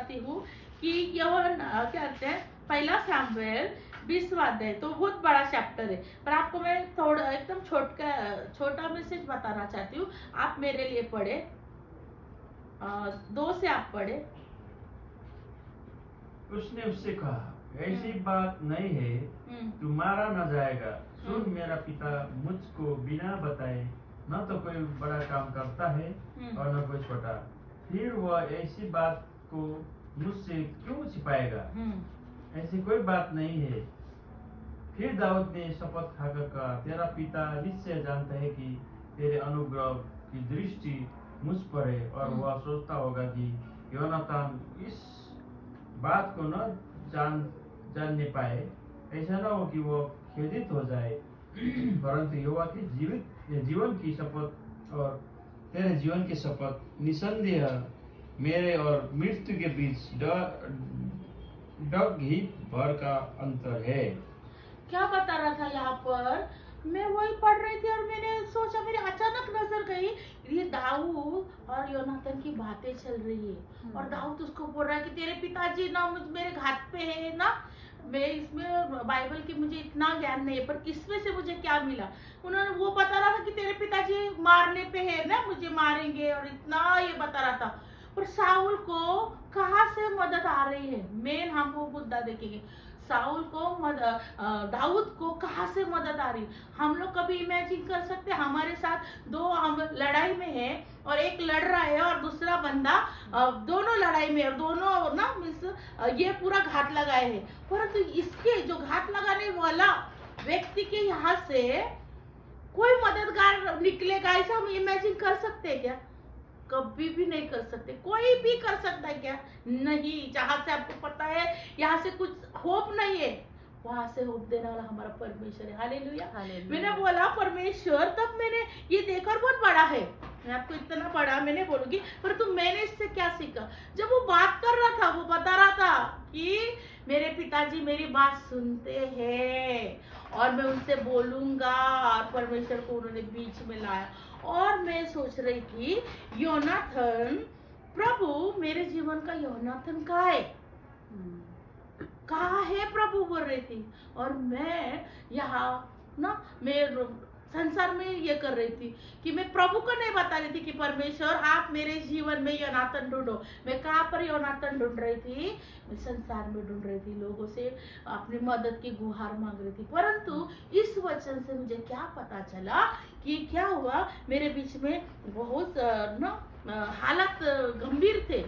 चाहती हूँ कि क्या कहते हैं, पहला सामुएल 20वां अध्याय, तो बहुत बड़ा चैप्टर है, पर आपको मैं थोड़ा एकदम छोटा मैसेज बताना चाहती हूँ। आप मेरे लिए पढ़े, 2 से आप पढ़े। उसने उससे कहा, ऐसी बात नहीं है, तू मारा न जाएगा। सुन, मेरा पिता मुझको बिना बताए न तो कोई बड़ा काम करता है और न कोई छोटा, फिर वह ऐसी बात को मुझसे क्यों छिपाएगा? ऐसी कोई बात नहीं है। फिर दाऊद ने शपथ खाकर कहा, तेरा पिता निश्चय जानता है कि तेरे अनुग्रह की दृष्टि मुझ पर है, और वह सोचता होगा कि योनातान इस बात को न जानने पाए। ऐसा न हो कि वह खेदित हो जाए, परंतु यहोवा के जीवन की शपथ और तेरे जीवन की शपथ निसंदेह मेरे और मृत्यु के बीच डग ही भर का अंतर है। क्या बता रहा था यहाँ पर? मैं वही पढ़ रही थी और मैंने सोचा, मेरी अचानक नजर गई, ये दाऊद और योनातान की बातें चल रही है, और दाऊद उसको बोल रहा है कि तेरे पिताजी ना मेरे घात पे है ना। मैं इसमें बाइबल की मुझे इतना ज्ञान नहीं है, पर इसमें से मुझे क्या मिला, उन्होंने वो बता रहा था कि तेरे पिताजी मारने पे है ना, मुझे मारेंगे, और इतना ये बता रहा था। पर साउल को कहाँ से मदद आ रही है? मेन हम वो मुद्दा देखेंगे, साउल को दाऊद को कहाँ से मदद आ रही? हम लोग कभी इमेजिन कर सकते हमारे साथ हम लड़ाई में है, और एक लड़ रहा है और दूसरा बंदा दोनों लड़ाई में, और दोनों ना मीन्स ये पूरा घात लगाए है, परंतु इसके जो घात लगाने वाला व्यक्ति के यहाँ से कोई मददगार निकलेगा, ऐसा हम इमेजिन कर सकते हैं क्या? कभी भी नहीं कर सकते। कोई भी कर सकता है क्या? नहीं। जहां से आपको पता है यहाँ से कुछ होप नहीं है, वहां से होप देने वाला हमारा परमेश्वर है। हालेलुया। मैंने बोला परमेश्वर, तब मैंने ये देखकर बहुत बड़ा है, मैं आपको इतना बड़ा मैं नहीं बोलूंगी, परंतु मैंने इससे क्या सीखा? जब वो बात कर रहा था, वो बता रहा था कि मेरे पिताजी मेरी बात सुनते हैं और मैं उनसे बोलूंगा, और परमेश्वर को उन्होंने बीच में लाया। और मैं सोच रही थी, योनाथन, प्रभु मेरे जीवन का योनाथन कहाँ है? कहाँ है प्रभु, बोल रही थी। और मैं यहाँ ना, मैं संसार में ये कर रही थी कि मैं प्रभु को नहीं बता रही थी कि परमेश्वर आप मेरे जीवन में योनाथन ढूंढो। मैं कहाँ पर योनाथन ढूंढ रही थी? मैं संसार में ढूंढ रही थी, लोगों से अपनी मदद की गुहार मांग रही थी। परंतु इस वचन से मुझे क्या पता चला कि क्या हुआ, मेरे बीच में बहुत हालात गंभीर थे,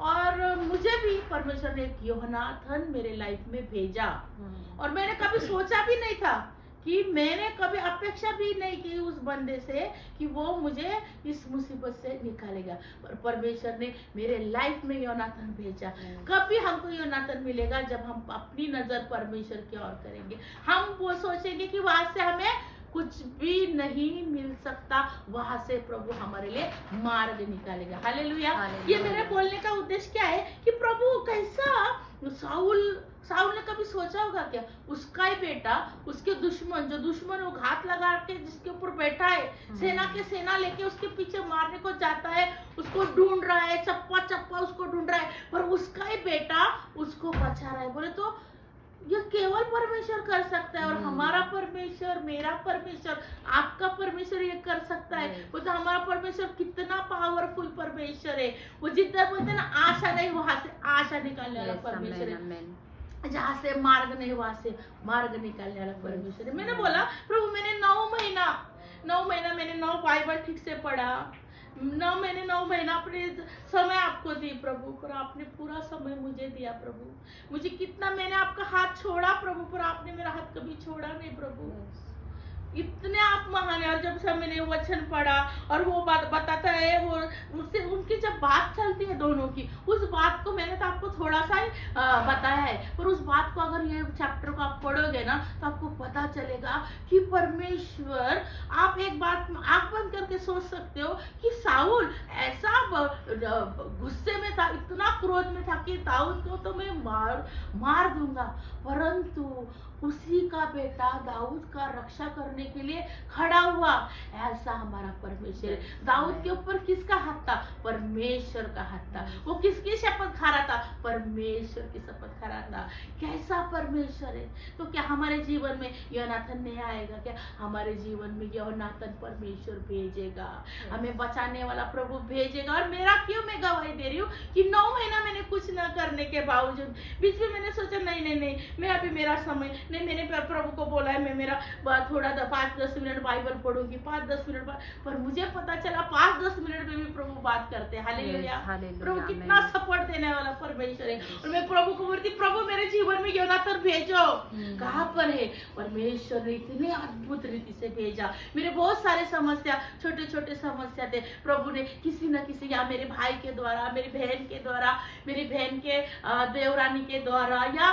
और मुझे भी परमेश्वर ने एक योनाथन मेरे लाइफ में भेजा। और मैंने कभी सोचा भी नहीं था, कि मैंने कभी अपेक्षा भी नहीं की उस बंदे से कि वो मुझे इस मुसीबत से निकालेगा, पर परमेश्वर ने मेरे लाइफ में योनाथन भेजा। कभी हमको योनाथन मिलेगा जब हम अपनी नजर परमेश्वर की ओर करेंगे। हम वो सोचेंगे कि वहां से हमें कुछ भी नहीं मिल सकता, वहां से प्रभु हमारे लिए मार्ग निकालेगा। हालेलुया। ये मेरे बोलने का उद्देश्य क्या है कि प्रभु कैसा, साउल ने कभी सोचा होगा क्या? उसका ही बेटा, उसके दुश्मन, जो दुश्मन वो घात लगा के जिसके ऊपर बैठा है, सेना के सेना लेके उसके पीछे मारने को जाता है, उसको ढूंढ रहा है, चप्पा चप्पा उसको ढूंढ रहा है, पर उसका ही बेटा उसको बचा रहा है। बोले तो ये केवल परमेश्वर कर सकता है, और हमारा परमेश्वर, मेरा परमेश्वर, आपका परमेश्वर ये कर सकता है। वो तो हमारा परमेश्वर कितना पावरफुल परमेश्वर है। वो जितना बोलते हैं ना, आशा नहीं वहां से आशा निकालने वाला परमेश्वर है, जहाँ से मार्ग नहीं वहां से मार्ग निकालने वाला परमेश्वर है। मैंने बोला प्रभु, मैंने 9 महीना मैंने 9 बाइबल ठीक से पढ़ा, 9 महीना अपने समय आपको दी प्रभु, पर आपने पूरा समय मुझे दिया प्रभु। मुझे कितना मैंने आपका हाथ छोड़ा प्रभु, पर आपने मेरा हाथ कभी छोड़ा नहीं प्रभु। इतने आप महान है। और जब से मैंने वचन पढ़ा और वो बात बताता है, वो मुझसे उनकी जब बात चलती है दोनों की, उस बात को मैंने तो आपको थोड़ा सा ही बताया है, पर उस बात को अगर ये चैप्टर को आप पढ़ोगे ना, तो आपको पता चलेगा कि परमेश्वर, आप एक बात आंख बंद करके सोच सकते हो कि साउल ऐसा गुस्से में था, इतना क्रोध में था कि दाऊद को तो मैं मार दूंगा, परंतु उसी का बेटा दाऊद का रक्षा करने के लिए खड़ा हुआ। ऐसा हमारा परमेश्वर है। दाऊद के ऊपर किसका हाथ था? परमेश्वर का हाथ था। वो किसकी शपथ खा रहा था? परमेश्वर की शपथ खा रहा था। कैसा परमेश्वर है। तो क्या हमारे जीवन में योनाथन नहीं आएगा क्या? हमारे जीवन में योनाथन परमेश्वर भेजेगा, हमें बचाने वाला प्रभु भेजेगा। और मेरा क्यों मैं गवाही दे रही हूँ कि 9 महीना मैंने कुछ न करने के बावजूद बीच में मैंने सोचा नहीं मैं अभी मेरा समय नहीं, मैंने प्रभु को बोला है मैं मेरा थोड़ा 5-10 मिनट बाइबल पढ़ूंगी, 5-10 मिनट पर मुझे पता चला 5-10 मिनट में भी प्रभु बात करते हैं। हालेलुया। प्रभु कितना सपोर्ट देने वाला परमेश्वर है। और मैं प्रभु को बोलती, प्रभु मेरे जीवन में योनाथन भेजो। कहाँ पर है? परमेश्वर ने इतने अद्भुत रीति से भेजा। मेरे बहुत सारे समस्या, छोटे छोटे समस्या थे, प्रभु ने किसी न किसी, या मेरे भाई के द्वारा, मेरी बहन के द्वारा, मेरी बहन के देवरानी के द्वारा, या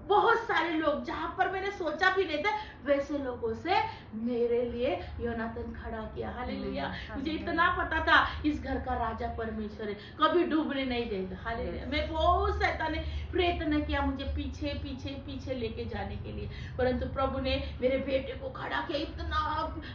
बहुत सारे लोग जहाँ पर मैंने सोचा भी नहीं था, वैसे लोगों से मेरे लिए योनाथन खड़ा किया। हालेलुया। मुझे इतना पता था इस घर का राजा परमेश्वर है, कभी डूबने नहीं देगा। हालेलुया। मैं बहुत शैतान ने प्रयत्न किया मुझे पीछे पीछे पीछे लेके जाने के लिए, परंतु प्रभु ने मेरे बेटे को खड़ा किया। इतना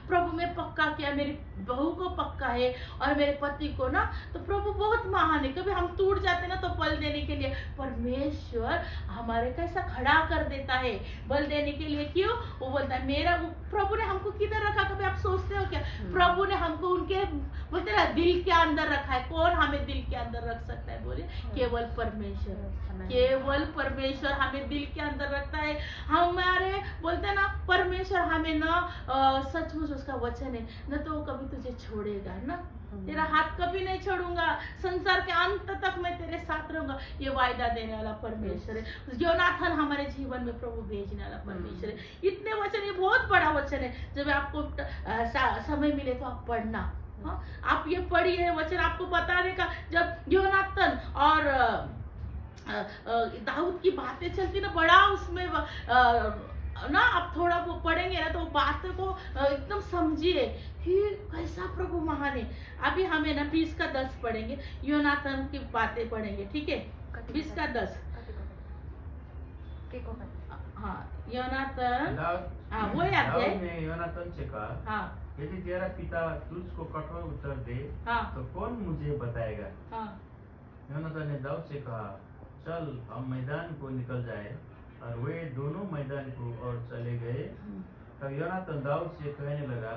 प्रभु में पक्का किया, मेरी बहू को पक्का है और मेरे पति को ना। तो प्रभु बहुत महान है। कभी हम टूट जाते ना तो बल देने के लिए परमेश्वर हमारे कैसा खड़ा कर देता है, बल देने के लिए। क्यों? वो बोलता है मेरा, प्रभु ने हमको किधर रखा? कभी आप सोचते हो क्या? प्रभु ने हमको उनके बोलते ना दिल के अंदर रखा है। कौन हमें दिल के अंदर रख सकता है? बोले केवल परमेश्वर। केवल परमेश्वर हमें दिल के अंदर रखता है। हमारे बोलते ना परमेश्वर हमें ना सचमुच उसका वचन है न, तो वो कभी तुझे छोड़ेगा ना, तेरा हाथ कभी नहीं छोड़ूंगा, संसार के अंत तक मैं तेरे साथ रहूंगा, ये वायदा देने वाला परमेश्वर है। योनाथन हमारे जीवन में प्रभु भेजने वाला परमेश्वर है। इतने वचन, ये बहुत बड़ा वचन है। जब आपको समय मिले तो आप पढ़ना। हाँ, आप ये पढ़िए वचन, आपको बताने का। जब योनाथन और दाऊद की बातें चलती ना, बड़ा उसमें ना आप थोड़ा वो पढ़ेंगे ना तो बातों को एकदम समझिए कि कैसा प्रभु महान है। अभी हमें ना 20 का 10 पढ़ेंगे, योनाथन की बातें पढ़ेंगे, ठीक है? 20 का 10। हाँ, योनाथन, हाँ वो याद है। दाऊद ने योनाथन से कहा, हाँ, यदि तेरा पिता तुझको कठोर उत्तर दे, हाँ, तो कौन मुझे बताएगा? हाँ, योनाथन ने दाऊद से कहा, चल हम मैदान को निकल जाए। और वे दोनों मैदान को और चले गए। तब योनाथन दाऊद से कहने लगा,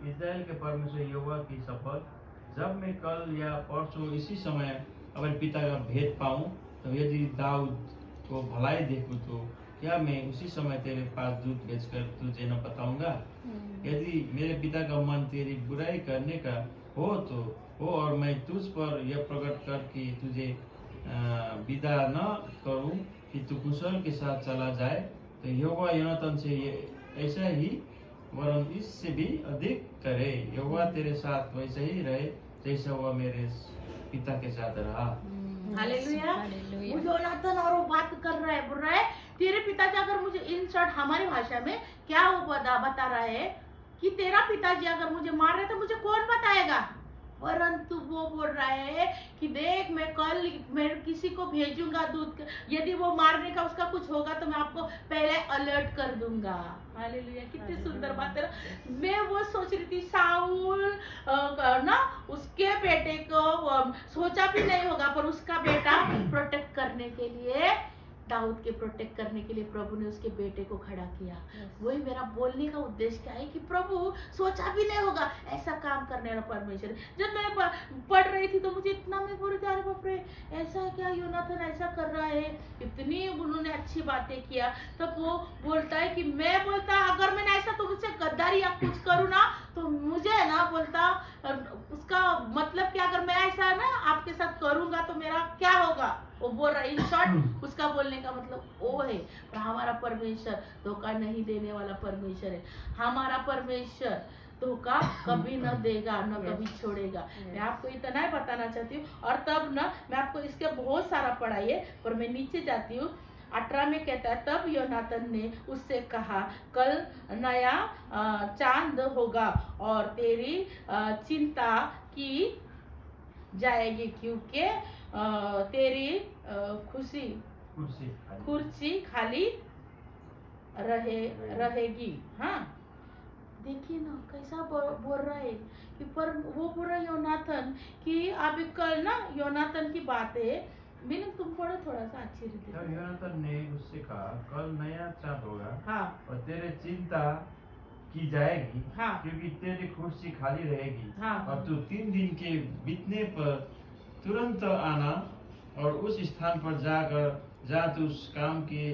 इस्राएल के परमेश्वर यहोवा की शपथ, जब मैं कल या परसों इसी समय अपने पिता का भेद पाऊं, तो यदि दाऊद को भलाई देखूं, तो क्या मैं उसी समय तेरे पास दूध भेजकर तुझे न बताऊंगा? यदि मेरे पिता का मन तेरी बुराई करने का हो तो हो, और मैं तुझ पर यह प्रकट कर कि तुझे विदा न करूं कि तू कुशल के साथ चला जाए, तो यहोवा योनाथन से ये ऐसा ही वरन इससे भी अधिक करे। यहोवा तेरे साथ वैसे ही रहे जैसा वह मेरे पिता के साथ रहा। हालेलुया। वो योनाथन और वो बात कर रहा है, बोल रहा है तेरे पिताजी, अगर मुझे इन शॉर्ट हमारी भाषा में क्या वो बता रहा है कि तेरा पिताजी अगर मुझे मार रहे तो मुझे कौन बताएगा? परंतु वो बोल रहा है कि देख मैं किसी को भेजूंगा दूध, यदि वो मारने का उसका कुछ होगा तो मैं आपको पहले अलर्ट कर दूंगा। हालेलुया। कितनी सुंदर बात है। मैं वो सोच रही थी, साउल ना उसके बेटे को सोचा भी नहीं होगा, पर उसका बेटा प्रोटेक्ट करने के लिए, दाऊद के प्रोटेक्ट करने के लिए प्रभु ने उसके बेटे को खड़ा किया। वही मेरा बोलने का उद्देश्य क्या है कि प्रभु सोचा भी नहीं होगा ऐसा काम करने वाला परमेश्वर। जब मैं पढ़ रही थी तो मुझे इतना, मैं बोल रही थी अरे बाप रे, ऐसा क्या योनाथन ऐसा कर रहा है, इतनी उन्होंने अच्छी बातें किया। तब वो बोलता है कि मैं बोलता अगर मैंने ऐसा तो मुझसे गद्दारी या कुछ करूँ ना तो मुझे ना बोलता, उसका मतलब क्या, अगर मैं ऐसा ना आपके साथ करूंगा तो मेरा क्या होगा? वो बोल रहा है, इन शॉर्ट उसका बोलने का मतलब वो है। पर हमारा परमेश्वर धोखा नहीं देने वाला परमेश्वर है। हमारा परमेश्वर धोखा कभी न देगा, न कभी छोड़ेगा। मैं आपको इतना ही बताना चाहती हूँ। और तब ना मैं आपको इसके बहुत सारा पढ़ाइए, पर मैं नीचे जाती हूँ। 18 में कहता है, तब योनाथन ने उससे कहा, कल नया चांद होगा और तेरी चिंता की जाएगी, क्योंकि तेरी कुर्सी खाली रहेगी। हाँ, देखिए ना कैसा बोल रहा है कि पर वो बोल रहा है योनाथन कि अभी कल ना, योनाथन की बात है मीनिंग तुम पढ़ो थोड़ा सा अच्छी रीति तब से। योनातान ने उससे कहा, कल नया चाँद होगा हाँ और तेरे चिंता की जाएगी, हाँ क्योंकि तेरी कुर्सी खाली रहेगी, हाँ और तू 3 दिन के बीतने पर तुरंत आना और उस स्थान पर जाकर जहाँ तू उस काम के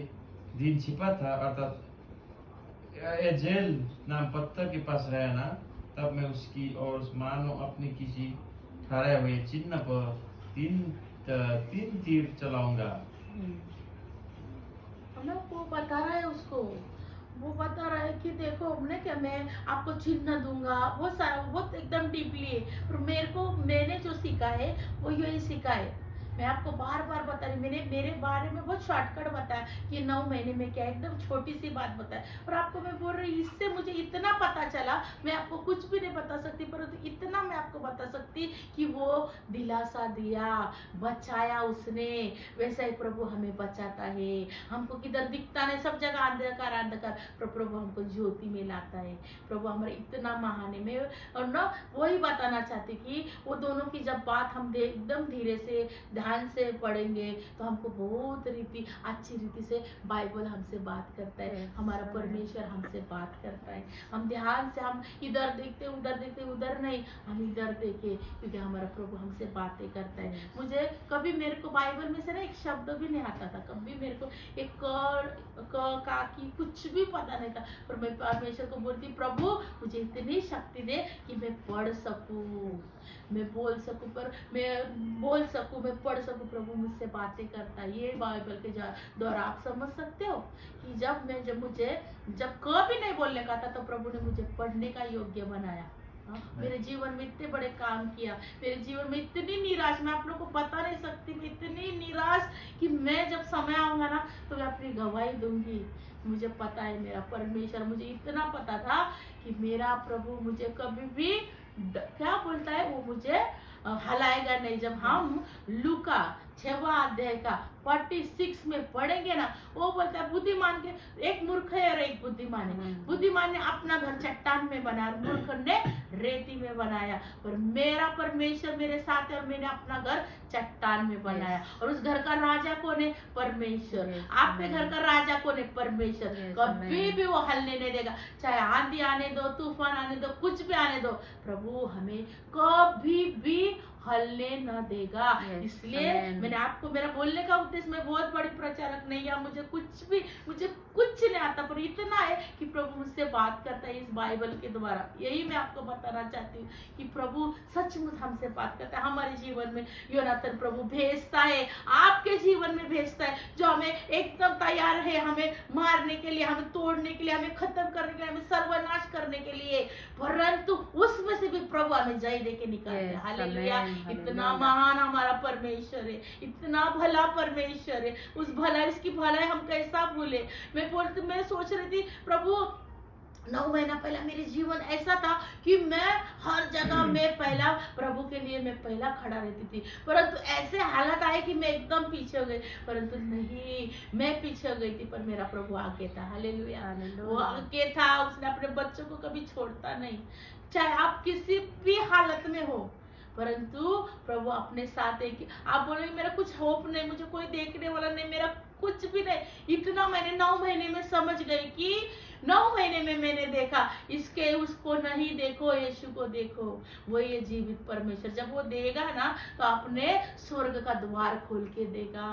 दिन छिपा था, अर्थात एजेल नाम पत्थर के पास रहना। तब मैं उसकी और उस मानो अपने किसी ठहराए हुए चिन्ह पर तीन तीर चलाऊंगा। हमें वो बता रहा है उसको, वो बता रहा है कि देखो हमने क्या, मैं आपको चिन्ह दूंगा, वो सारा वो एकदम डीपली है। पर मेरे को मैंने जो सीखा है वो यही सीखा है। मैं आपको बार बार बता रही, मैंने मेरे बारे में बहुत शॉर्टकट बताया कि 9 महीने में क्या, एकदम छोटी सी बात बताया। और आपको मैं बोल रही, इससे मुझे इतना पता चला, मैं आपको कुछ भी नहीं बता सकती, परंतु इतना मैं आपको बता सकती कि वो दिलासा दिया, बचाया उसने। वैसा ही प्रभु हमें बचाता है। हमको किधर दिखता नहीं, सब जगह अंधकार अंधकार, पर प्रभु हमको ज्योति में लाता है। प्रभु हमारे इतना महान है। मैं और ना वही बताना चाहती कि वो दोनों की जब बात हम एकदम धीरे से ध्यान से पढ़ेंगे तो हमको बहुत रीति अच्छी रीति से बाइबल हमसे बात करता है, हमारा परमेश्वर हमसे बात करता है। हम ध्यान से, हम इधर देखते उधर नहीं, हम इधर देखे, क्योंकि हमारा प्रभु हमसे बातें करता है। मुझे कभी मेरे को बाइबल में से ना एक शब्द भी नहीं आता था, कभी मेरे को एक का की कुछ भी पता नहीं था, पर मैं परमेश्वर को बोलती, प्रभु मुझे इतनी शक्ति दे कि मैं पढ़ सकूं, मैं बोल सकूं, पर मैं बोल सकूं, मैं पढ़ सकूं। प्रभु मुझसे बातें करता है। ये बाइबल के द्वारा आप समझ सकते हो कि जब मुझे कभी नहीं बोलने का था, तो प्रभु ने मुझे पढ़ने का योग्य बनाया। मेरे जीवन में इतने बड़े काम किया, मेरे जीवन में इतनी निराश, मैं आप लोग को बता नहीं सकती, मैं इतनी निराश कि मैं जब समय आऊंगा ना तो मैं अपनी गवाही दूंगी। मुझे पता है मेरा परमेश्वर, मुझे इतना पता था कि मेरा प्रभु मुझे कभी भी क्या बोलता है, वो मुझे हलाएगा नहीं। जब हम लूका 6वां अध्याय का 46 में पढ़ेंगे ना, वो बोलता है बुद्धिमान के एक मूर्ख है और एक बुद्धिमान है। बुद्धिमान ने अपना घर चट्टान में बनाया, मूर्ख ने रेती में बनाया, पर मेरा परमेश्वर मेरे साथ है और मैंने अपना घर चट्टान में बनाया। और उस घर का राजा कौन है? परमेश्वर। आपके घर का राजा कौन है? परमेश्वर। कभी भी वो हलने नहीं देगा, चाहे आंधी आने दो, तूफान आने दो, कुछ भी आने दो, प्रभु हमें कभी भी हलने न देगा। इसलिए मैंने आपको, मेरा बोलने का उद्देश्य, मैं बहुत बड़ी प्रचारक नहीं है, मुझे कुछ नहीं आता, पर इतना है कि प्रभु मुझसे बात करता है इस बाइबल के द्वारा। यही मैं आपको बताना चाहती हूँ कि प्रभु सचमुच हमसे बात करता है हमारे जीवन में। योनातान प्रभु भेजता है, आपके जीवन में भेजता है, जो हमें एकदम तैयार है, हमें मारने के लिए, हमें तोड़ने के लिए, हमें खत्म करने के लिए, हमें सर्वनाश करने के लिए, परंतु उसमें से भी प्रभु हमें जय दे के निकालते हैं। हालेलुया। इतना महान हमारा परमेश्वर है, इतना भला परमेश्वर है। उस भलाई, उसकी भलाई हम कैसा भूले। मैं सोच रही थी, प्रभु 9 महीना पहले मेरे जीवन ऐसा था कि मैं हर जगह में पहला, प्रभु के लिए मैं पहला खड़ा रहती थी, परंतु ऐसे हालत आए कि मैं एकदम पीछे हो गई। परंतु नहीं, मैं पीछे हो गई थी, पर मेरा प्रभु आगे था। हालेलुया। वो आगे था, उसने अपने बच्चों को कभी छोड़ता नहीं, चाहे आप किसी भी हालत में हो, परंतु प्रभु अपने साथ है। कि आप बोलोगे मेरा कुछ होप नहीं, मुझे कोई देखने वाला नहीं, मेरा कुछ भी नहीं, इतना मैंने 9 महीने में समझ गई कि 9 महीने में मैंने देखा, इसके उसको नहीं देखो, यीशु को देखो, वही है जीवित परमेश्वर। जब वो देगा ना तो अपने स्वर्ग का द्वार खोल के देगा,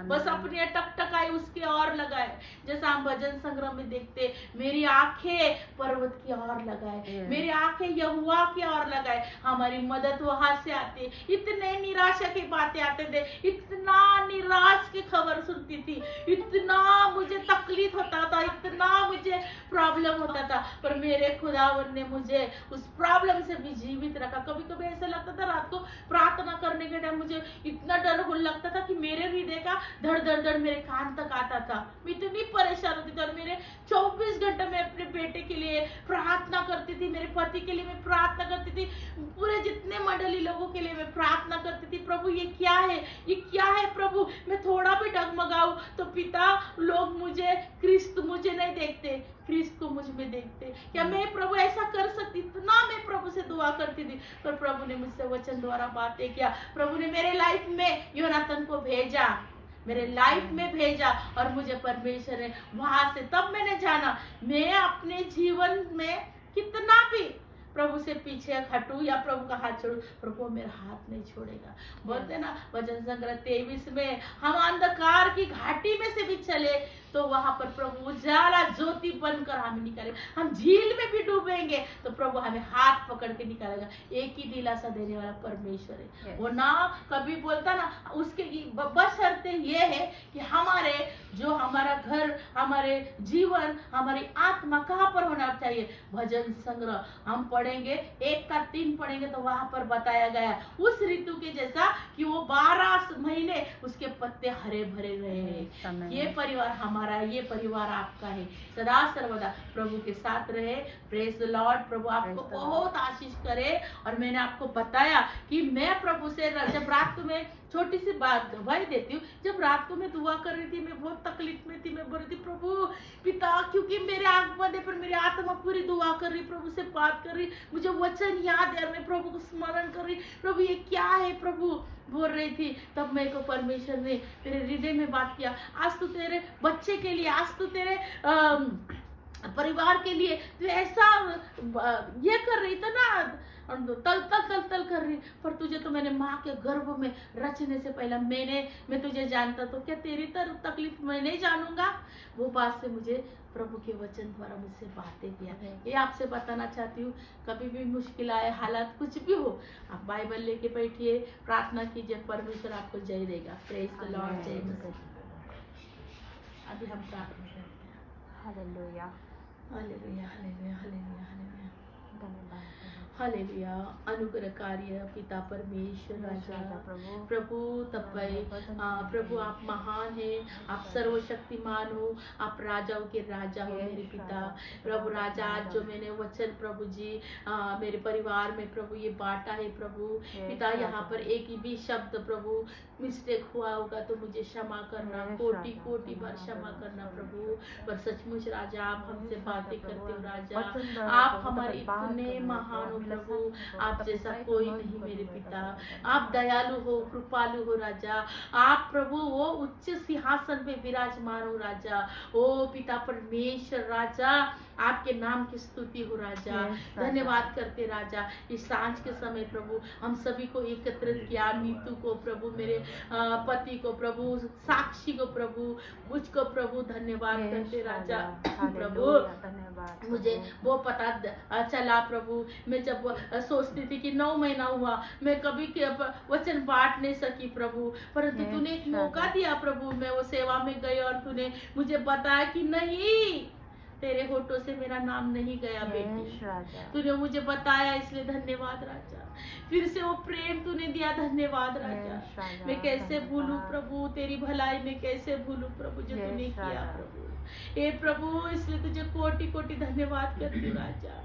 बस अपनी अटकटकाई उसके और लगाए। जैसा हम भजन संग्रह में देखते, मेरी आंखें पर्वत की ओर लगाए, मेरी आंखें यहोवा की ओर लगाए, हमारी मदद वहां से आती। इतने निराशा की बातें आते थे, इतना निराश की खबर सुनती थी, इतना मुझे तकलीफ होता था, इतना मुझे प्रॉब्लम होता था, पर मेरे खुदावन ने मुझे उस प्रॉब्लम से भी जीवित रखा। कभी कभी ऐसा लगता था, रात को प्रार्थना करने के टाइम मुझे इतना डर लगता था कि मेरे हृदय का धड़ धड़ धड़ मेरे कान तक आता था। मैं इतनी परेशान होती थी, और मेरे 24 घंटे में अपने बेटे के लिए प्रार्थना करती थी, मेरे पति के लिए मैं प्रार्थना करती थी, पूरे जितने मंडली लोगों के लिए मैं प्रार्थना करती थी। प्रभु ये क्या है, ये क्या है प्रभु, मैं थोड़ा थोड़ा भी डगमगाऊं तो पिता लोग मुझे मुझे नहीं देखते, क्रिस्त को मुझ में देखते। क्या मैं प्रभु ऐसा कर सकती? इतना मैं प्रभु से दुआ करती थी, पर प्रभु ने मुझसे वचन द्वारा बातें किया। प्रभु ने मेरे लाइफ में योनाथन को भेजा, मेरे लाइफ में भेजा, और मुझे परमेश्वर ने वहां से तब मैंने जाना मैं अपने जीवन में कितना भी प्रभु से पीछे हटू या प्रभु का हाथ छोड़ू, प्रभु मेरा हाथ नहीं छोड़ेगा। बोलते ना वचन संग्रह 23 में, हम अंधकार की घाटी में से भी चले तो वहां पर प्रभु उजाला ज्योति बनकर हमें निकाले। हम झील में भी डूबेंगे तो प्रभु हमें हाथ पकड़ के निकालेगा। एक ही दिलासा देने वाला परमेश्वर है। वो ना कभी बोलता ना, उसके बस शर्त ये है कि हमारे जो हमारा घर, हमारे जीवन, हमारी आत्मा कहाँ पर होना चाहिए। भजन संग्रह हम पढ़ेंगे 1 का 3 पढ़ेंगे तो वहां पर बताया गया उस ऋतु के जैसा कि वो 12 महीने उसके पत्ते हरे भरे रहे। ये परिवार हमारा, ये परिवार आपका है। सदा सर्वदा प्रभु के साथ रहे। Praise the Lord. प्रभु आपको बहुत आशीष करे। और मैंने आपको बताया कि मैं प्रभु से जब रात में छोटी सी बात गवाही देती हूँ, जब रात को मैं दुआ कर रही थी, मैं बहुत तकलीफ में थी, मैं बोल रही थी प्रभु पिता, क्योंकि मेरे आंख बंद है पर मेरी आत्मा पूरी दुआ कर रही, प्रभु से बात कर रही, मुझे वचन याद है, मैं प्रभु को स्मरण कर रही, प्रभु ये क्या है प्रभु बोल रही थी। तब मेरे को परमेश्वर ने मेरे हृदय में बात किया, आज तू तेरे बच्चे के लिए, आज तू तेरे परिवार के लिए तो ऐसा ये कर रही था ना, तल कर रही, पर तुझे तो मैंने माँ के गर्भ में रचने से पहले मैं तुझे जानता, तो क्या तेरी तकलीफ मैं नहीं जानूंगा। वो बात से मुझे प्रभु के वचन द्वारा मुझसे बातें किया। ये आपसे बताना चाहती हूँ, कभी भी मुश्किल आए, हालात कुछ भी हो, आप बाइबल लेके बैठिए, प्रार्थना कीजिए, परमेश्वर आपको जय देगा। Praise the Lord. जय मसीह। अभी हम प्रार्थना करते हैं। Hallelujah, hallelujah, hallelujah, hallelujah, hallelujah, धन्यवाद हालेलुया। अनुग्रहकारी पिता परमेश्वर राजा प्रभु तपाईँ, प्रभु आप महान है, आप सर्वशक्तिमान हो, आप राजाओं के राजा हो मेरे पिता। प्रभु राजा, आज जो मैंने वचन प्रभु जी मेरे परिवार में प्रभु ये बांटा है प्रभु पिता, यहाँ पर एक ही भी शब्द प्रभु मिस्टेक हुआ होगा तो मुझे क्षमा करना, कोटि कोटि बार क्षमा करना प्रभु। पर सचमुच राजा आप हमसे बातें करते हो राजा, आप हमारे इतने महान हो प्रभु, आप जैसा कोई नहीं मेरे पिता। आप दयालु हो, कृपालु हो राजा, आप प्रभु वो उच्च सिंहासन पे विराजमान हो राजा। ओ पिता परमेश्वर राजा, आपके नाम की स्तुति हो राजा। धन्यवाद करते राजा, इस सांझ के समय प्रभु हम सभी को एकत्रित किया, नीतू को प्रभु, मेरे पति को प्रभु, साक्षी को प्रभु, मुझको प्रभु धन्यवाद करते राजा। प्रभु मुझे वो पता चला प्रभु, मैं जब सोचती थी कि 9 महीना हुआ, मैं कभी वचन बांट नहीं सकी प्रभु, परंतु तूने एक मौका दिया प्रभु, मैं वो सेवा में गई और तूने मुझे बताया कि नहीं, तेरे होठों से मेरा नाम नहीं गया बेटी, तूने मुझे बताया, इसलिए धन्यवाद राजा। फिर से वो प्रेम तूने दिया, धन्यवाद राजा। मैं कैसे भूलूं प्रभु तेरी भलाई, में कैसे भूलूं प्रभु जो तूने किया प्रभु। हे प्रभु, इसलिए तुझे कोटि कोटि धन्यवाद करती हूँ राजा।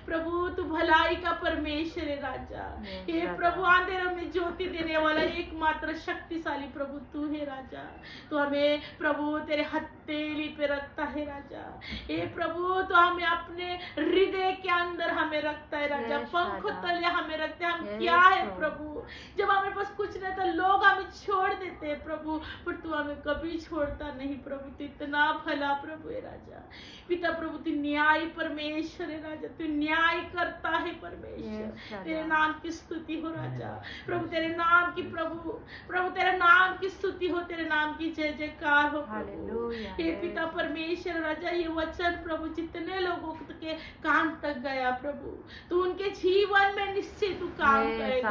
प्रभु तू भलाई का परमेश्वर है राजा। हे प्रभु, अंधेरों में ज्योति देने वाला एकमात्र शक्तिशाली प्रभु तू है राजा। तो हमें प्रभु तेरे हथेली पे रखता है राजा। हे प्रभु, तो हमें अपने हृदय के अंदर हमें रखता है राजा, पंख तले हमें रखते हैं। हम क्या है प्रभु, जब हमारे पास कुछ नहीं तो लोग हमें छोड़ देते हैं प्रभु, पर तू हमें कभी छोड़ता नहीं प्रभु। तू इतना भला प्रभु है राजा। पिता प्रभु तू न्याय परमेश्वर है राजा, तू न्याय करता है परमेश्वर। तेरे नाम की स्तुति हो राजा। प्रभु तेरे नाम की प्रभु तेरे नाम की स्तुति हो, तेरे नाम की जय जयकार हो प्रभु। हे पिता परमेश्वर राजा, ये वचन प्रभु जितने लोगों के कान तक गया प्रभु, तू उनके जीवन में निश्चित तू काम करेगा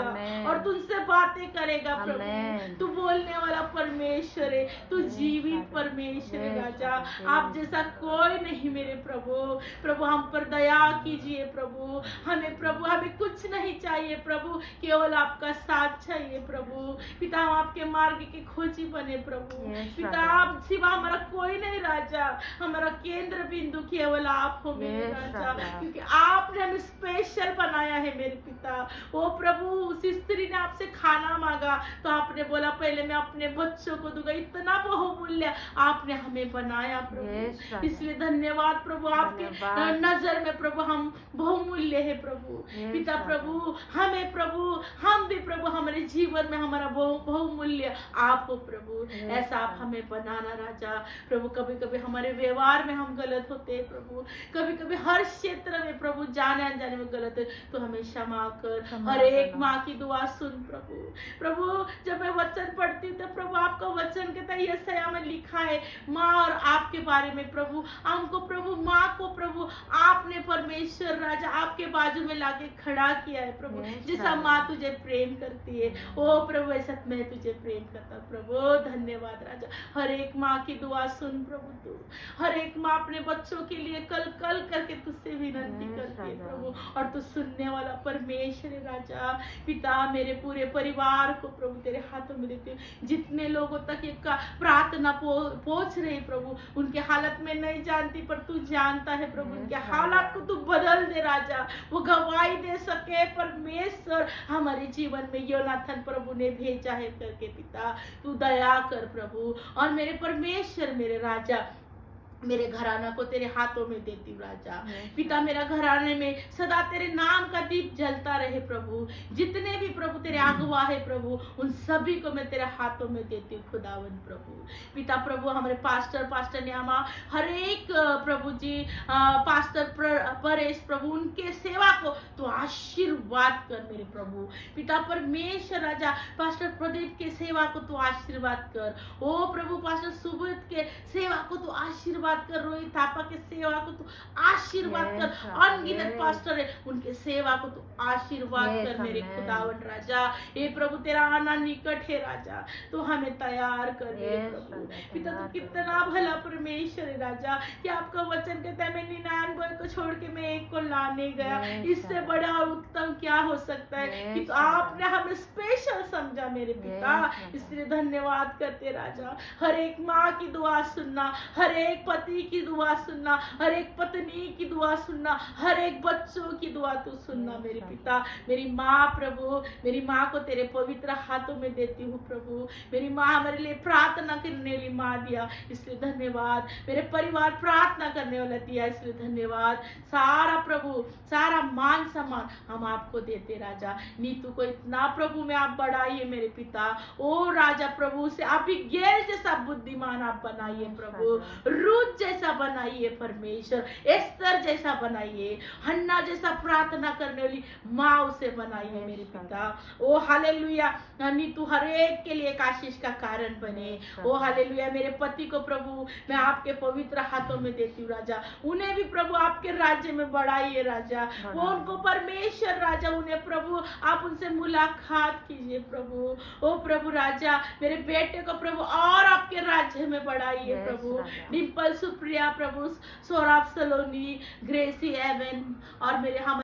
और तुझसे बातें करेगा प्रभु। तू बोलने वाला परमेश्वर है, तू जीवित परमेश्वर है राजा। आप जैसा कोई नहीं मेरे प्रभु। प्रभु हम पर दया कीजिए प्रभु, हमें प्रभु हमें कुछ नहीं चाहिए प्रभु, केवल आपका साथ चाहिए प्रभु। पिता हम आपके मार्ग के खोजी बने प्रभु। पिता आप सिवा हमारा कोई नहीं राजा, हमारा केंद्र बिंदु केवल आप हो मेरे राजा, क्योंकि आपने हमें स्पेशल बनाया है मेरे पिता। ओ प्रभु, उस स्त्री ने आपसे खाना मांगा तो आपने बोला पहले मैं अपने बच्चों को दूं, का इतना बहुमूल्य आपने हमें बनाया Yes, प्रभु। राजा। इसलिए धन्यवाद प्रभु, आपके धन्यवाद। नजर में प्रभु हम बहुमूल्य है प्रभु। Yes, पिता राजा। प्रभु हमें प्रभु, हम भी प्रभु, हमारे जीवन में हमारा बहुमूल्य आप हो प्रभु। Yes, ऐसा आप राजा। हमें बनाना राजा। प्रभु कभी कभी हमारे व्यवहार में हम गलत होते हैं प्रभु, कभी कभी हर क्षेत्र में प्रभु जाने अनजाने में गलत है, तो हमें क्षमा कर। क्षमा हर एक करना। माँ की दुआ सुन प्रभु। प्रभु जब मैं वचन पढ़ती हूँ तो प्रभु आपका वचन कहता है, यशायाह में लिखा है माँ और आपके बारे में प्रभु, हमको प्रभु माँ को प्रभु आपने परमेश्वर राजा आपके बाजू में लाके खड़ा किया है प्रभु। Yes, जैसा राजा। माँ तुझे प्रेम करती है ओ प्रभु, ऐसा मैं तुझे प्रेम करता हूँ प्रभु। धन्यवाद राजा। हर एक माँ की दुआ सुन प्रभु तू। हर एक माँ अपने बच्चों के लिए कल कल करके तुझसे विनती Yes, करती है राजा। प्रभु, और तू सुनने वाला परमेश्वर है राजा। पिता मेरे पूरे परिवार को प्रभु तेरे हाथों में देती हूँ। जितने लोगों तक ये प्रार्थना पहुंच रही प्रभु, उनके हालत में नहीं जानती पर तू जानता है प्रभु। Yes, उनके राजा। हालात को तू बदल दे राजा, वो गवाही दे सके परमेश्वर हमारे जीवन में योनाथन प्रभु ने भेजा है करके। पिता तू दया कर प्रभु, और मेरे परमेश्वर मेरे राजा मेरे घराना को तेरे हाथों में देती हूँ राजा। Yes, पिता मेरा घराने में सदा तेरे नाम का दीप जलता रहे प्रभु। जितने भी प्रभु तेरे अगुआ है प्रभु, उन सभी को मैं तेरे हाथों में देती हूँ खुदावन प्रभु। पिता प्रभु हमारे पास्टर न्यामा, हर एक प्रभु जी पास्टर परेश प्रभु, उनके सेवा को तो आशीर्वाद कर मेरे प्रभु। पिता परमेश्वर राजा पास्टर प्रदीप के सेवा को तो आशीर्वाद कर। ओ प्रभु पास्टर सुबोध के सेवा को तो आशीर्वाद कर। रोहित थापा के सेवा को तो आशीर्वाद Yes, कर। राजा। अनगिनत Yes. पास्टर है, उनके सेवा को तो आशीर्वाद Yes, कर मेरे amen. खुदावन राजा। ये प्रभु तेरा आना निकट है राजा, तो हमें तैयार कर मेरे Yes, प्रभु। राजा, पिता तैयार तू कर। कितना भला परमेश्वर है राजा, कि आपका वचन कहता है मैं 99 को छोड़ के मैं एक को लाने गया। Yes, इससे राजा। बड़ा और उत्तम क्या हो सकता है कि Yes, तो राजा। आपने हमें स्पेशल समझा मेरे पिता। Yes, राजा। इसलिए धन्यवाद करते राजा। हर एक माँ की दुआ सुनना, हर एक पति की दुआ सुनना, हर एक पत्नी की दुआ सुनना, हर एक बच्चों की दुआ तू सुनना Yes, मेरे राजा। पिता। मेरी माँ प्रभु, मेरी माँ को तेरे पवित्र हाथों में देती हूँ प्रभु। मेरी माँ हमारे लिए प्रार्थना करने वाली माँ दिया, इसलिए धन्यवाद। मेरे परिवार प्रार्थना करने वाला दिया, इसलिए धन्यवाद। सारा प्रभु, सारा मान सम्मान हम आपको देते राजा। नीतू को इतना प्रभु में आप बढ़ाइए मेरे पिता। ओ राजा प्रभु से आप भी गेल जैसा बुद्धिमान आप बनाइए प्रभु, रूत जैसा बनाइए परमेश्वर, एस्तर जैसा बनाइए, हन्ना जैसा प्रार्थना करने वाली माँ उसे बनाइए मेरे पिता। ओ हालेलुया। नीतू हर एक के लिए एक आशीष का कारण बने। ओ हालेलुया। मेरे पति को प्रभु मैं आपके पवित्र हाथों में देती हूँ राजा। उन्हें भी प्रभु आपके राज्य में बढ़ाइए राजा। वो उनको परमेश्वर राजा, उन्हें प्रभु आप उनसे मुलाकात कीजिए प्रभु। ओ प्रभु राजा मेरे बेटे को प्रभु और आपके राज्य में बढ़ाइए Yes, प्रभु। राजा। डिम्पल सुप्रिया प्रभु, सौरभ सलोनी, ग्रेसी एवन और मेरे हम